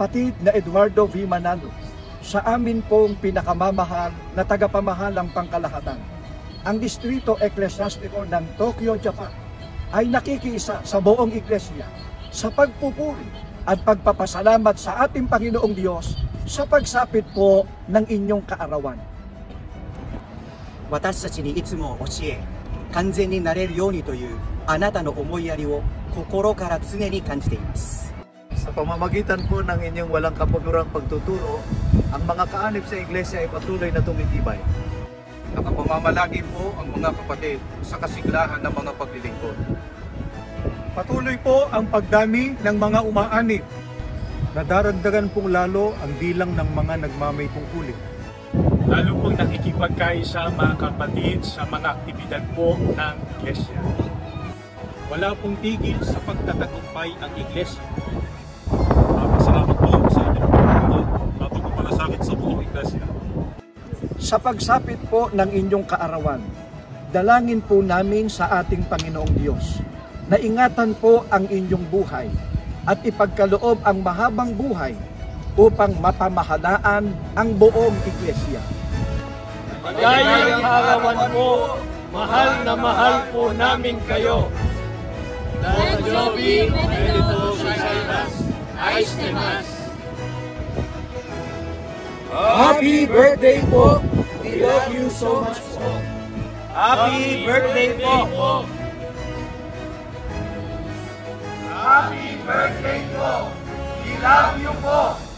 Kapatid na Eduardo V. Manalo, sa amin pong pinakamamahal na tagapamahalang pangkalahatan, ang Distrito Eklesiastiko ng Tokyo, Japan ay nakikiisa sa buong iglesia sa pagpupuri at pagpapasalamat sa ating Panginoong Diyos sa pagsapit po ng inyong kaarawan. 私たちにいつも教え、完全になれるようにというあなたの思いやりを心から常に感じています。 Sa pamamagitan po ng inyong walang kapagurang pagtuturo, ang mga kaanib sa iglesia ay patuloy na tumitibay. Nakapamamalagi po ang mga kapatid sa kasiglahan ng mga paglilingkod. Patuloy po ang pagdami ng mga umaanib. Nadaragdagan pong lalo ang bilang ng mga nagmamay tungkulin. Lalo pong nakikipagkaisa mga kapatid sa mga aktibidad po ng iglesia. Wala pong tigil sa pagtatagumpay ang iglesia. Salamat po sa inyong pagkakas at pagpapalasakit sa buong iglesia. Sa pagsapit po ng inyong kaarawan, dalangin po namin sa ating Panginoong Diyos na ingatan po ang inyong buhay at ipagkaloob ang mahabang buhay upang mapamahalaan ang buong iglesia. Maligayang arawan po, mahal na mahal po namin kayo. Danjobi omedetou gozaimasu. Happy birthday po! We love you so much po! Happy birthday po! Happy birthday po! We love you po!